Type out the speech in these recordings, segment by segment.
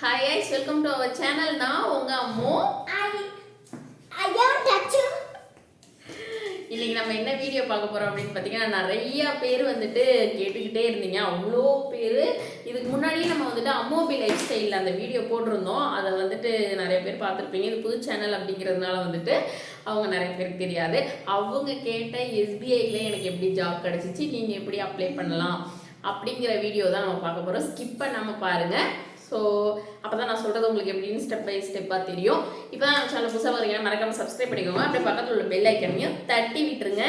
Hi guys, welcome to our channel. நான் உங்க அம்மு. இன்னைக்கு நம்ம என்ன வீடியோ பார்க்க போறோம் அப்படின்னு பார்த்தீங்கன்னா நிறைய பேர் வந்துட்டு கேட்டுக்கிட்டே இருந்தீங்க. அவ்வளோ பேர் இதுக்கு முன்னாடியே நம்ம வந்துட்டு அம்மோபி லைஃப் ஸ்டைலில் அந்த வீடியோ போட்டிருந்தோம். அதை வந்துட்டு நிறைய பேர் பார்த்துருப்பீங்க. இது புது சேனல் அப்படிங்கிறதுனால வந்துட்டு அவங்க நிறைய பேருக்கு தெரியாது. அவங்க கேட்ட எஸ்பிஐல எனக்கு எப்படி ஜாப் கிடச்சிச்சு, நீங்கள் எப்படி அப்ளை பண்ணலாம் அப்படிங்கிற வீடியோ தான் நம்ம பார்க்க போகிறோம். ஸ்கிப் பண்ணாமல் பாருங்கள். ஸோ அப்போ தான் நான் சொல்கிறது உங்களுக்கு எப்படின்னு ஸ்டெப் பை ஸ்டெப்பாக தெரியும். இப்போ தான் நம்ம சேனல் புதுசாக வரீங்க, மறக்காமல் சப்ஸ்கிரைப் பண்ணிக்கோங்க. அப்படியே பக்கத்தில் உள்ள பெல் ஐக்கனையும் தட்டி விட்டுருங்க.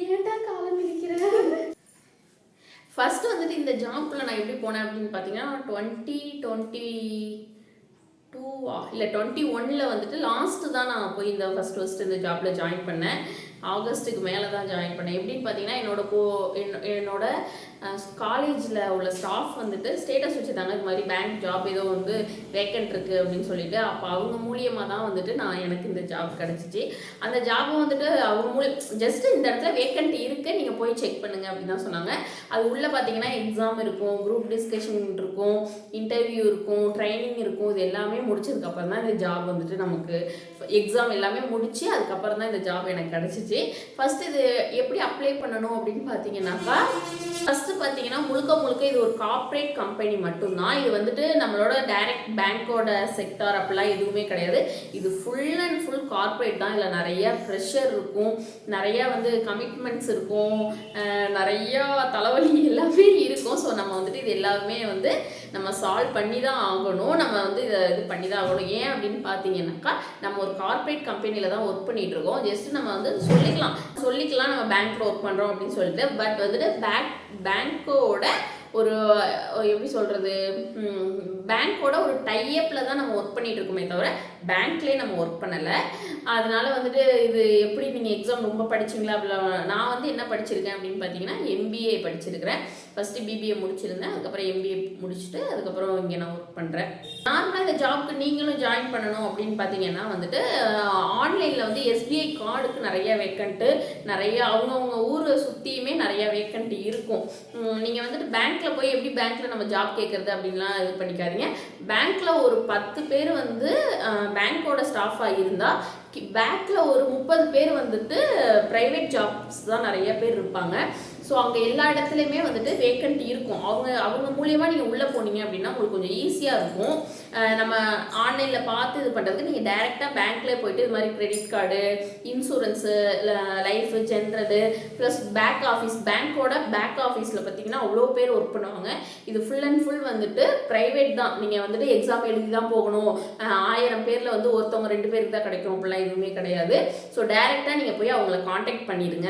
ஏன்டா காலம் இருக்கிறேன். ஃபர்ஸ்ட் வந்துட்டு இந்த ஜாப்ல நான் எப்படி போனேன் அப்படின்னு பார்த்தீங்கன்னா 2021 வந்துட்டு லாஸ்ட்டு தான் நான் போய் இந்த ஃபர்ஸ்ட் இந்த ஜாப்பில் ஜாயின் பண்ணேன். ஆகஸ்ட்டுக்கு மேலே தான் ஜாயின் பண்ணேன். எப்படின்னு பார்த்தீங்கன்னா என்னோட காலேஜில் உள்ள ஸ்டாஃப் வந்துட்டு ஸ்டேட்டஸ் வச்சுருந்தாங்க, இது மாதிரி பேங்க் ஜாப் ஏதோ வந்து வேக்கண்ட் இருக்குது அப்படின்னு சொல்லிட்டு. அப்போ அவங்க மூலியமாக தான் வந்துட்டு எனக்கு இந்த ஜாப் கிடச்சிச்சு. அந்த ஜாபை வந்துட்டு அவங்க ஜஸ்ட்டு இந்த இடத்துல வேக்கண்ட் இருக்குது, நீங்கள் போய் செக் பண்ணுங்கள் அப்படின்னு தான் சொன்னாங்க. அது உள்ளே பார்த்தீங்கன்னா எக்ஸாம் இருக்கும், குரூப் டிஸ்கஷன் இருக்கும், இன்டர்வியூ இருக்கும், ட்ரைனிங் இருக்கும். இது எல்லாமே முடிச்சதுக்கப்புறம் தான் இந்த ஜாப் வந்துட்டு நமக்கு எக்ஸாம் எல்லாமே முடிச்சு அதுக்கப்புறம் தான் இந்த ஜாப் எனக்கு கிடச்சிச்சு. ஃபர்ஸ்ட் இது எப்படி அப்ளை பண்ணணும் அப்படின்னு பார்த்தீங்கன்னாக்கா, ஃபர்ஸ்ட் பார்த்தீங்கன்னா முழுக்க இது ஒரு கார்ப்பரேட் கம்பெனி மட்டும்தான். இது வந்துட்டு நம்மளோட டைரக்ட் பேங்கோட செக்டார் அப்படிலாம் எதுவுமே கிடையாது. இது ஃபுல் அண்ட் ஃபுல் கார்ப்பரேட் தான். இதில் நிறைய ப்ரெஷர் இருக்கும், நிறையா வந்து கமிட்மெண்ட்ஸ் இருக்கும், நிறையா தலைவலி எல்லாமே இருக்கும். ஸோ நம்ம வந்துட்டு இது எல்லாமே வந்து நம்ம சால்வ் பண்ணி தான் ஆகணும். நம்ம வந்து இதை இது பண்ணி தான் ஆகணும். ஏன் அப்படின்னு பார்த்தீங்கன்னாக்கா, நம்ம ஒரு கார்ப்பரேட் கம்பெனியில் தான் ஒர்க் பண்ணிட்டு இருக்கோம். ஜஸ்ட் நம்ம வந்து சொல்லிக்கலாம் நம்ம பேங்க்ல ஒர்க் பண்ணுறோம் அப்படின்னு சொல்லிட்டு. பட் வந்துட்டு பேங்கோட ஒரு எப்படி சொல்கிறது, பேங்க்கோட ஒரு டைஅப்பில் தான் நம்ம ஒர்க் பண்ணிகிட்டு இருக்கோமே தவிர பேங்க்லேயே நம்ம ஒர்க் பண்ணலை. அதனால் வந்துட்டு இது எப்படி நீங்கள் எக்ஸாம் ரொம்ப படிச்சிங்களா அப்படிலாம். நான் வந்து என்ன படிச்சிருக்கேன் அப்படின்னு பார்த்தீங்கன்னா எம்பிஏ படிச்சிருக்கிறேன். ஃபஸ்ட்டு பிபிஏ முடிச்சிருந்தேன், அதுக்கப்புறம் எம்பிஏ முடிச்சுட்டு அதுக்கப்புறம் இங்கே நான் ஒர்க் பண்ணுறேன். நார்மலாக இந்த ஜாப்க்கு நீங்களும் ஜாயின் பண்ணணும் அப்படின்னு பார்த்தீங்கன்னா வந்துட்டு ஆன்லைனில் வந்து எஸ்பிஐ கார்டுக்கு நிறைய வேக்கண்ட்டு, நிறைய அவங்கவுங்க ஊரை சுற்றியுமே நிறைய வேக்கண்ட் இருக்கும். நீங்கள் வந்துட்டு பேங்க்கில் போய் எப்படி பேங்க்கில் நம்ம ஜாப் கேட்குறது அப்படின்லாம் இது பண்ணிக்காதீங்க. பேங்க்கில் ஒரு 10 பேர் வந்து பேங்க்கோட ஸ்டாஃபாக இருந்தால் பேங்க்கில் ஒரு 30 பேர் வந்துட்டு ப்ரைவேட் ஜாப்ஸ் தான் நிறைய பேர் இருப்பாங்க. ஸோ அங்கே எல்லா இடத்துலையுமே வந்துட்டு வேக்கண்ட் இருக்கும். அவங்க மூலியமாக நீங்கள் உள்ளே போனீங்க அப்படின்னா உங்களுக்கு கொஞ்சம் ஈஸியாக இருக்கும். நம்ம ஆன்லைனில் பார்த்து இது பண்ணுறதுக்கு நீங்கள் டைரெக்டாக பேங்க்லேயே போயிட்டு இது மாதிரி கிரெடிட் கார்டு, இன்சூரன்ஸு, லைஃபு, ஜென்ரது ப்ளஸ் பேங்க்கோட பேக் ஆஃபீஸில் பார்த்தீங்கன்னா அவ்வளோ பேர் ஒர்க் பண்ணுவாங்க. இது ஃபுல் அண்ட் ஃபுல் வந்துட்டு ப்ரைவேட் தான். நீங்கள் வந்துட்டு எக்ஸாம் எழுதி தான் போகணும், 1000 பேரில் வந்து ஒருத்தவங்க 2 பேருக்கு தான் கிடைக்கும் அப்படிலாம் எதுவுமே கிடையாது. ஸோ டைரெக்டாக நீங்கள் போய் அவங்கள காண்டாக்ட் பண்ணிடுங்க.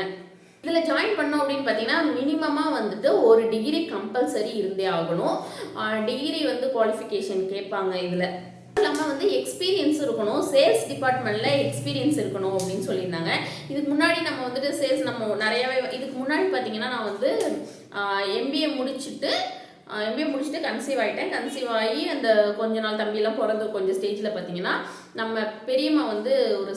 இதில் ஜாயின் பண்ணோம் அப்படின்னு பார்த்தீங்கன்னா மினிமமாக வந்துட்டு ஒரு டிகிரி கம்பல்சரி இருந்தே ஆகணும். டிகிரி வந்து குவாலிஃபிகேஷன் கேட்பாங்க. இதில் இல்லாமல் வந்து எக்ஸ்பீரியன்ஸ் இருக்கணும், சேல்ஸ் டிபார்ட்மெண்ட்டில் எக்ஸ்பீரியன்ஸ் இருக்கணும் அப்படின்னு சொல்லியிருந்தாங்க. இதுக்கு முன்னாடி நம்ம வந்துட்டு சேல்ஸ் நம்ம நிறையாவே இதுக்கு முன்னாடி பார்த்தீங்கன்னா நான் வந்து எம்பிஏ முடிச்சுட்டு கன்சீவ் ஆகிட்டேன். கன்சீவ் ஆகி அந்த கொஞ்ச நாள் தம்பியெல்லாம் பிறந்த கொஞ்சம் ஸ்டேஜில் பார்த்தீங்கன்னா நம்ம பெரியம்மா வந்து ஒரு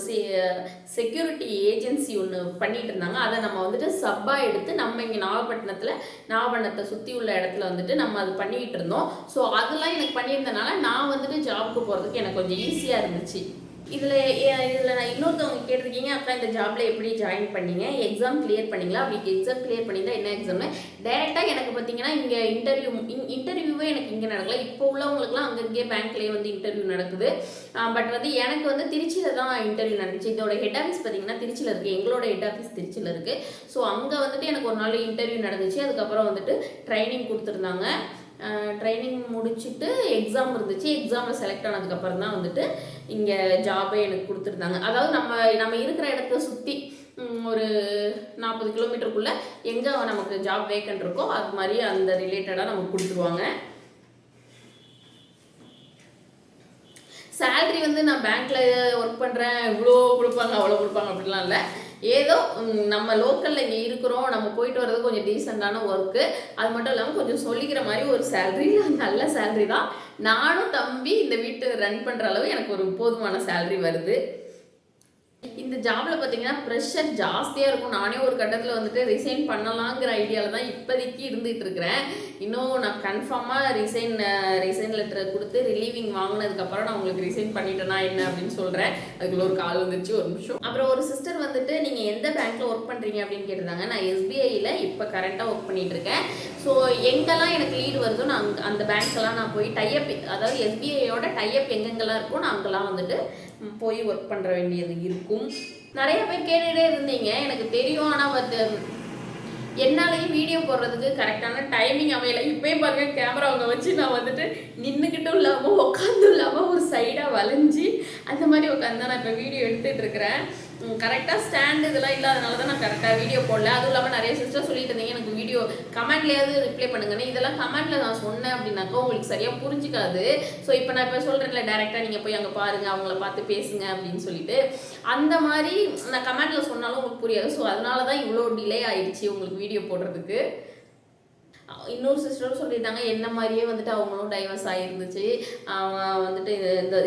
செக்யூரிட்டி ஏஜென்சி ஒன்று பண்ணிகிட்டு இருந்தாங்க. அதை நம்ம வந்துட்டு சப்பாக எடுத்து நம்ம இங்கே நாகப்பட்டினத்தை சுற்றி உள்ள இடத்துல வந்துட்டு நம்ம அது பண்ணிக்கிட்டு இருந்தோம். ஸோ அதெல்லாம் எனக்கு பண்ணியிருந்தனால நான் வந்துட்டு ஜாபுக்கு போகிறதுக்கு எனக்கு கொஞ்சம் ஈஸியாக இருந்துச்சு. இதில் நான் இன்னொருத்தவங்க கேட்டிருக்கீங்க, அக்கா இந்த ஜாபில் எப்படி ஜாயின் பண்ணீங்க, எக்ஸாம் கிளியர் பண்ணிங்களா? அப்படி எக்ஸாம் கிளியர் பண்ணியிருந்தா என்ன எக்ஸாமு? டைரெக்டாக எனக்கு பார்த்தீங்கன்னா இங்கே இன்டர்வியூவே எனக்கு இங்கே நடக்கல. இப்போ உள்ளவங்களுக்குலாம் அங்கங்கே பேங்க்லேயே வந்து இன்டர்வியூ நடக்குது. பட் வந்து எனக்கு வந்து திருச்சியில் தான் இன்டர்வியூ நடந்துச்சு. இதோட ஹெட் ஆஃபீஸ் பார்த்தீங்கன்னா திருச்சியில் இருக்குது, எங்களோட ஹெட் ஆஃபீஸ் திருச்சியில் இருக்குது. ஸோ அங்கே வந்துட்டு எனக்கு ஒரு நாள் இன்டர்வியூ நடந்துச்சு. அதுக்கப்புறம் வந்துட்டு ட்ரைனிங் கொடுத்துருந்தாங்க. ட்ரைனிங் முடிச்சுட்டு எக்ஸாம் இருந்துச்சு. எக்ஸாமில் செலக்ட் ஆனதுக்கப்புறம் தான் வந்துட்டு இங்கே ஜாபே எனக்கு கொடுத்துருந்தாங்க. அதாவது நம்ம இருக்கிற இடத்த சுற்றி ஒரு 40 கிலோமீட்டருக்குள்ளே எங்கே நமக்கு ஜாப் வேக்கண்ட் இருக்கோ அது மாதிரி அந்த ரிலேட்டடாக நமக்கு கொடுத்துருவாங்க. சேலரி வந்து நான் பேங்க்கில் ஒர்க் பண்ணுறேன் இவ்வளோ கொடுப்பாங்க அவ்வளோ கொடுப்பாங்க அப்படிலாம் இல்லை. ஏதோ நம்ம லோக்கலில் இங்கே இருக்கிறோம், நம்ம போயிட்டு வர்றது கொஞ்சம் டீசெண்டான ஒர்க்கு. அது மட்டும் இல்லாமல் கொஞ்சம் சொல்லிக்கிற மாதிரி ஒரு சேலரி, நல்ல சேலரி தான். நானும் தம்பி இந்த வீட்டு ரன் பண்ணுற அளவு எனக்கு ஒரு போதுமான சேலரி வருது. இந்த ஜாப்ல பார்த்தீங்கன்னா ப்ரெஷர் ஜாஸ்தியாக இருக்கும். நானே ஒரு கட்டத்தில் வந்துட்டு ரிசைன் பண்ணலாங்கிற ஐடியாவில் தான் இப்போதைக்கு இருந்துகிட்டு இருக்கிறேன். இன்னும் நான் கன்ஃபார்மாக ரிசைன் லெட்டர் கொடுத்து ரிலீவிங் வாங்கினதுக்கப்புறம் நான் உங்களுக்கு ரிசைன் பண்ணிட்டேனா என்ன அப்படின்னு சொல்கிறேன். அதுக்குள்ள ஒரு கால் வந்துருச்சு, ஒரு நிமிஷம். அப்புறம் ஒரு சிஸ்டர் வந்துட்டு நீங்கள் எந்த பேங்க்கில் ஒர்க் பண்ணுறீங்க அப்படின்னு கேட்டிருந்தாங்க. நான் SBIயில் இப்போ கரெக்டாக ஒர்க் பண்ணிகிட்டு இருக்கேன். ஸோ எங்கெல்லாம் எனக்கு லீடு வருதோ நான் அந்த பேங்க்கெல்லாம் நான் போய் டைஅப், அதாவது SBIயோட டைஅப் எங்கெங்கெல்லாம் இருக்கோ நான் அங்கெல்லாம் வந்துட்டு போய் ஒர்க் பண்ணுற வேண்டியது இருக்கும். நிறைய பேர் கேட்டுகிட்டே இருந்தீங்க, எனக்கு தெரியும். ஆனால் என்னாலையும் வீடியோ போடுறதுக்கு கரெக்டான டைமிங் அமையலை. இப்போயும் பாருங்க, கேமரா அவங்க வச்சு நான் வந்துட்டு நின்றுக்கிட்டும் இல்லாமல் உட்காந்தும் இல்லாமல் ஒரு சைடாக வளைஞ்சி அந்த மாதிரி உட்காந்து நான் இப்போ வீடியோ எடுத்துகிட்டு இருக்கிறேன். கரெக்டாக ஸ்டாண்டு இதெல்லாம் இல்லாதனால தான் நான் கரெக்டாக வீடியோ போடல. அதுவும் இல்லாமல் நிறைய சிஸ்டர் சொல்லிட்டு இருந்தீங்க எனக்கு வீடியோ கமெண்ட்லேயாவது ரிப்ளை பண்ணுங்கன்னு. இதெல்லாம் கமெண்ட்டில் நான் சொன்னேன் அப்படின்னாக்கா உங்களுக்கு சரியாக புரிஞ்சிக்காது. ஸோ இப்போ நான் இப்போ சொல்கிறேன்ல, டேரெக்டாக நீங்கள் போய் அங்கே பாருங்கள், அவங்கள பார்த்து பேசுங்க அப்படின்னு சொல்லிட்டு, அந்த மாதிரி நான் கமெண்ட்டில் சொன்னாலும் உங்களுக்கு புரியாது. ஸோ அதனால தான் இவ்வளோ டிலே ஆயிடுச்சு உங்களுக்கு வீடியோ போடுறதுக்கு. இன்னொரு சிஸ்டரும் சொல்லியிருந்தாங்க என்ன மாதிரியே வந்துட்டு அவங்களும் டைவர்ஸ் ஆகிருந்துச்சு. அவங்க வந்துட்டு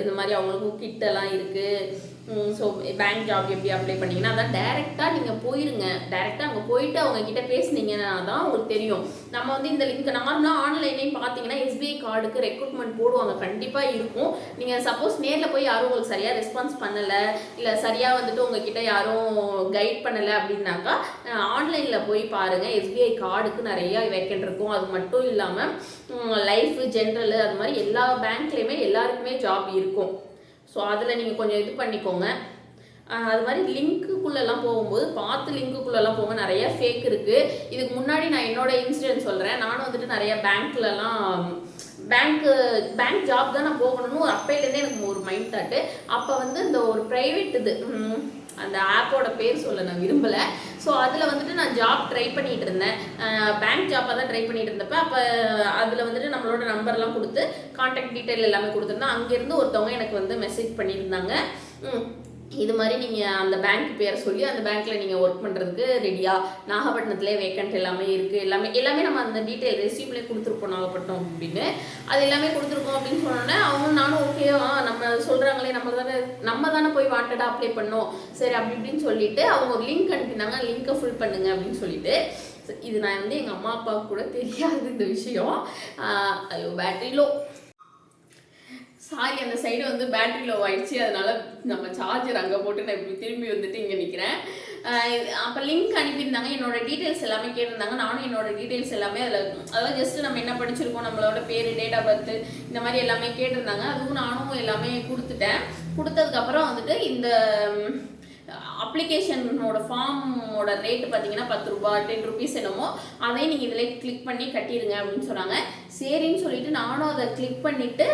இந்த மாதிரி அவங்களுக்கும் கிட்டெல்லாம் இருக்குது. ஸோ பேங்க் ஜாப் எப்படி அப்ளை பண்ணிங்கன்னா அதான் டேரெக்டாக நீங்கள் போயிருங்க. டேரெக்டாக அங்கே போயிட்டு அவங்க கிட்ட பேசுனீங்கன்னா தான் உங்களுக்கு தெரியும். நம்ம வந்து இந்த லிங்க் நார்மலாக ஆன்லைன்லேயும் பார்த்தீங்கன்னா SBI கார்டுக்கு ரெக்ரூட்மெண்ட் போடுவாங்க, கண்டிப்பாக இருக்கும். நீங்கள் சப்போஸ் நேரில் போய் யாரும் உங்களுக்கு சரியாக ரெஸ்பான்ஸ் பண்ணலை, இல்லை சரியாக வந்துட்டு உங்ககிட்ட யாரும் கைட் பண்ணலை அப்படின்னாக்கா ஆன்லைனில் போய் பாருங்கள். SBI கார்டுக்கு நிறையா வேக்கன்ட் இருக்கும். அது மட்டும் இல்லாமல் லைஃப், ஜென்ரல், அது மாதிரி எல்லா பேங்க்லேயுமே எல்லாருக்குமே ஜாப் இருக்கும். ஸோ அதில் நீங்கள் கொஞ்சம் இது பண்ணிக்கோங்க. அது மாதிரி லிங்க்குள்ளெல்லாம் போகும்போது பார்த்து லிங்க்குள்ளெல்லாம் போங்க. நிறைய ஃபேக் இருக்குது. இதுக்கு முன்னாடி நான் என்னோடய இன்சிடென்ட் சொல்கிறேன். நானும் வந்துட்டு நிறைய பேங்க் ஜாப் தான் நான் போகணும்னு ஒரு அப்பையிலேருந்தே எனக்கு ஒரு மைண்ட் தாட்டு. அப்போ வந்து இந்த ஒரு ப்ரைவேட் அந்த ஆப்போட பேர் சொல்ல நான் விரும்பலை. ஸோ அதில் வந்துட்டு நான் ஜாப் ட்ரை பண்ணிகிட்டு இருந்தேன். பேங்க் ஜாப்பாக தான் ட்ரை பண்ணிகிட்டு இருந்தப்போ அப்போ அதில் வந்துட்டு நம்மளோட நம்பர்லாம் கொடுத்து கான்டாக்ட் டீட்டெயில் எல்லாமே கொடுத்துருந்தேன். அங்கேருந்து ஒருத்தவங்க எனக்கு வந்து மெசேஜ் பண்ணியிருந்தாங்க, இது மாதிரி நீங்கள் அந்த பேங்க் பேரை சொல்லி அந்த பேங்க்கில் நீங்கள் ஒர்க் பண்ணுறதுக்கு ரெடியா, நாகப்பட்டினத்துலேயே வேக்கண்ட் எல்லாமே இருக்குது, எல்லாமே நம்ம அந்த டீட்டெயில் ரெசியூம்லேயே கொடுத்துருப்போம் நாகப்பட்டினம் அப்படின்னு. அது எல்லாமே கொடுத்துருக்கோம் அப்படின்னு சொன்னோன்னே அவங்க நானும் ஓகேவா நம்ம சொல்கிறாங்களே நம்ம தானே போய் வாண்டடாக அப்ளை பண்ணோம், சரி அப்படி இப்படின்னு சொல்லிட்டு அவங்க ஒரு லிங்க் அனுப்பினாங்க, லிங்க்கை ஃபுல் பண்ணுங்க அப்படின்னு சொல்லிட்டு. இது நான் வந்து எங்கள் அம்மா அப்பாவுக்கு கூட தெரியாது இந்த விஷயம். ஐயோ பேட்டரி லோ, சாரி அந்த சைடு வந்து பேட்டரி லோ ஆயிடுச்சு. அதனால நம்ம சார்ஜர் அங்கே போட்டு நான் இப்படி திரும்பி வந்துட்டு இங்கே நிற்கிறேன். அப்போ லிங்க் அனுப்பியிருந்தாங்க, என்னோட டீட்டெயில்ஸ் எல்லாமே கேட்டிருந்தாங்க. நானும் என்னோட டீட்டெயில்ஸ் எல்லாமே அதாவது ஜஸ்ட்டு நம்ம என்ன படிச்சிருக்கோம், நம்மளோட பேர், டேட் ஆஃப் பர்த், இந்த மாதிரி எல்லாமே கேட்டிருந்தாங்க. அதுவும் நானும் எல்லாமே கொடுத்துட்டேன். கொடுத்ததுக்கப்புறம் வந்துட்டு இந்த அப்ளிகேஷனோட ஃபார்மோட ரேட்டு பார்த்தீங்கன்னா 10 ரூபா 10 ருபீஸ் என்னமோ, அதையும் நீங்கள் இதில் கிளிக் பண்ணி கட்டிடுங்க அப்படின்னு சொன்னாங்க. சரின்னு சொல்லிட்டு நானும் அதை கிளிக் பண்ணிவிட்டு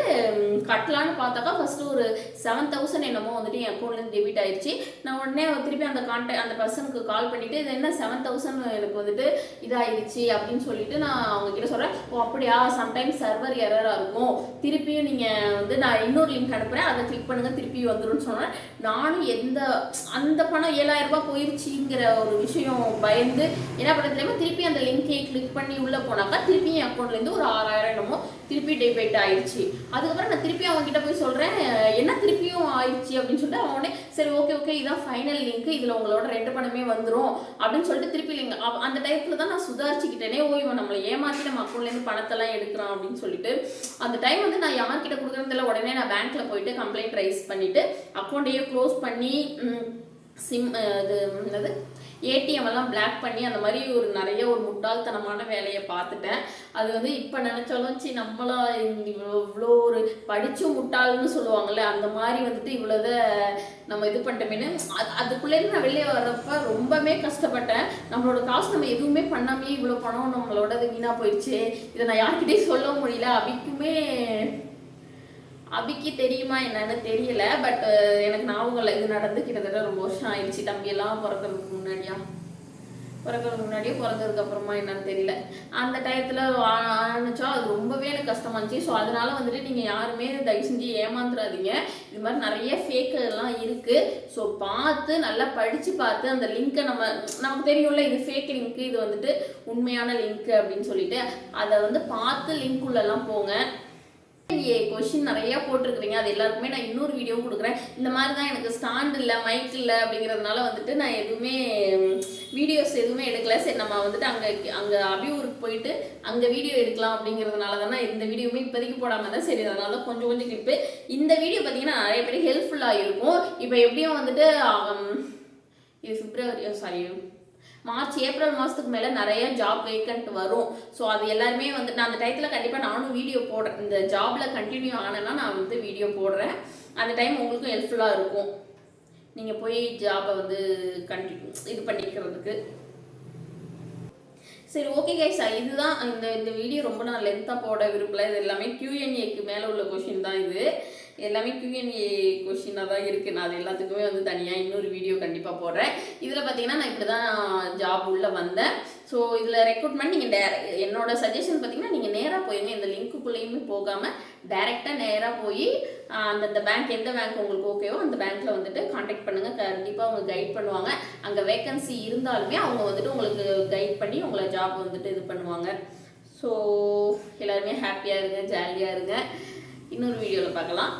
கட்டலான்னு பார்த்தாக்கா ஃபஸ்ட்டு ஒரு 7000 என்னமோ வந்துட்டு என் அக்கௌண்ட்லேருந்து டெபிட் ஆயிடுச்சு. நான் உடனே திருப்பி அந்த பர்சனுக்கு கால் பண்ணிவிட்டு இது என்ன 7000 எனக்கு வந்துட்டு இதாகிடுச்சு அப்படின்னு சொல்லிட்டு நான் அவங்கக்கிட்ட சொல்கிறேன். ஓ அப்படியா, சம்டைம்ஸ் சர்வர் எரராக இருக்கும், திருப்பியும் நீங்கள் வந்து நான் இன்னொரு லிங்க் அனுப்புகிறேன், அதை கிளிக் பண்ணுங்கள் திருப்பி வந்துடும் சொன்னேன். நானும் அந்த பணம் 7000 ரூபாய் போயிடுச்சுங்கிற ஒரு விஷயம் பயந்து என்ன பண்ணுறதுலேயுமே திருப்பி அந்த லிங்கை கிளிக் பண்ணி உள்ளே போனாக்கா திருப்பி என் அக்கௌண்ட்லேருந்து ஒரு 6000 என்னமோ திருப்பி டெபிட் ஆயிடுச்சு. அதுக்கப்புறம் நான் திருப்பி அவங்க கிட்ட போய் சொல்கிறேன் என்ன திருப்பியும் ஆயிடுச்சு அப்படின்னு சொல்லிட்டு அவங்க உடனே சரி ஓகே இதான் ஃபைனல் லிங்க், இதில் உங்களோட 2 பணமே வந்துடும் அப்படின்னு சொல்லிட்டு திருப்பி லிங்க். அந்த டைத்தில் தான் நான் சுதாரிச்சுக்கிட்டேனே, இவன் நம்மளை ஏமாற்றி நம்ம அக்கௌண்ட்லேருந்து பணத்தெல்லாம் எடுக்கிறான் அப்படின்னு சொல்லிட்டு. அந்த டைம் வந்து நான் யார்கிட்ட கொடுக்குறதில்ல, உடனே நான் பேங்க்கில் போயிட்டு கம்ப்ளைண்ட் ரைஸ் பண்ணிவிட்டு அக்கௌண்ட்டையே க்ளோஸ் பண்ணி என்னது ஏடிஎம் எல்லாம் பிளாக் பண்ணி அந்த மாதிரி நிறைய ஒரு முட்டாள்தனமான வேலையை பார்த்துட்டேன். அது வந்து இப்போ நினச்சாலும் நம்மளா இவ்வளோ ஒரு படிச்சும் முட்டாள்னு சொல்லுவாங்கள்ல, அந்த மாதிரி வந்துட்டு இவ்வளோத நம்ம இது பண்ணிட்டோமேனு அதுக்குள்ளேருந்து நான் வெளியே வர்றப்ப ரொம்பவே கஷ்டப்பட்டேன். நம்மளோட காசு நம்ம எதுவுமே பண்ணாமே இவ்வளோ பணம் நம்மளோட வீணாக போயிடுச்சு. இதை நான் யார்கிட்டையும் சொல்ல முடியல. அபிக்கு தெரியுமா என்னன்னு தெரியல, பட் எனக்கு ஞாபகம் இல்லை. இது நடந்து கிட்டத்தட்ட ரொம்ப வருஷம் ஆயிடுச்சு. தம்பியெல்லாம் பிறக்கிறதுக்கு முன்னாடியோ பிறந்ததுக்கு அப்புறமா என்னன்னு தெரியல. அந்த டயத்தில் ஆரம்பிச்சா அது ரொம்பவே எனக்கு கஷ்டமா இருந்துச்சு. ஸோ அதனால வந்துட்டு நீங்கள் யாருமே தயவு செஞ்சு ஏமாந்துடாதீங்க. இது மாதிரி நிறைய ஃபேக் எல்லாம் இருக்குது. ஸோ பார்த்து நல்லா படித்து பார்த்து அந்த லிங்க்கை நமக்கு தெரியும்ல இது ஃபேக் லிங்க்கு, இது வந்துட்டு உண்மையான லிங்க்கு அப்படின்னு சொல்லிட்டு அதை வந்து பார்த்து லிங்க் உள்ளெல்லாம் போங்க. Q&A கொஷின் நிறையா போட்டிருக்கிறீங்க. அது எல்லாருக்குமே நான் இன்னொரு வீடியோ கொடுக்குறேன். இந்த மாதிரி தான் எனக்கு ஸ்டாண்ட் இல்லை, மைக் இல்லை அப்படிங்கிறதுனால வந்துட்டு நான் எதுவுமே வீடியோஸ் எதுவுமே எடுக்கல. சரி நம்ம வந்துட்டு அங்கே அபியூருக்கு போயிட்டு அங்கே வீடியோ எடுக்கலாம் அப்படிங்கிறதுனால தான் நான் இந்த வீடியோவுமே இப்போதைக்கு போடாமல் தான். சரி, அதனால தான் கொஞ்சம் கொஞ்சம் கிளிப்பு. இந்த வீடியோ பார்த்தீங்கன்னா நிறைய பேர் ஹெல்ப்ஃபுல்லாக இருக்கும். இப்போ எப்படியும் வந்துட்டு இது மார்ச் ஏப்ரல் மாதத்துக்கு மேலே நிறைய ஜாப் வேக்கண்ட் வரும். ஸோ அது எல்லாருமே வந்து நான் அந்த டயத்தில் கண்டிப்பாக நானும் வீடியோ போடுறேன். இந்த ஜாபில் கண்டினியூ ஆனேன்னா நான் வந்து வீடியோ போடுறேன். அந்த டைம் உங்களுக்கும் ஹெல்ப்ஃபுல்லாக இருக்கும், நீங்கள் போய் ஜாபை வந்து இது பண்ணிக்கிறதுக்கு. சரி, ஓகே கைஸ், இதுதான் இந்த வீடியோ. ரொம்ப நான் லென்த்தாக போட விரும்பல. இது எல்லாமே Q&Aக்கு மேலே உள்ள கொஷின் தான். இது எல்லாமே Q&A கொஷினாக தான் இருக்குது. நான் அது எல்லாத்துக்குமே வந்து தனியாக இன்னொரு வீடியோ கண்டிப்பாக போடுறேன். இதில் பார்த்தீங்கன்னா நான் இப்படி தான் ஜாப் உள்ளே வந்தேன். ஸோ இதில் ரெக்ரூட்மெண்ட் நீங்கள் என்னோட சஜஷன் பார்த்தீங்கன்னா நீங்கள் நேராக போயிங்க. இந்த லிங்க்குள்ளேயுமே போகாமல் டைரெக்டாக நேராக போய் அந்த பேங்க், எந்த பேங்க் உங்களுக்கு ஓகேவோ அந்த பேங்க்கில் வந்துட்டு காண்டாக்ட் பண்ணுங்கள். கண்டிப்பாக அவங்க கைட் பண்ணுவாங்க. அங்கே வேக்கன்சி இருந்தாலுமே அவங்க வந்துட்டு உங்களுக்கு கைட் பண்ணி உங்களை ஜாப் வந்துட்டு இது பண்ணுவாங்க. ஸோ எல்லாருமே ஹாப்பியாக இருங்க, ஜாலியாக இருங்க. இன்னொரு வீடியோவில் பார்க்கலாம்.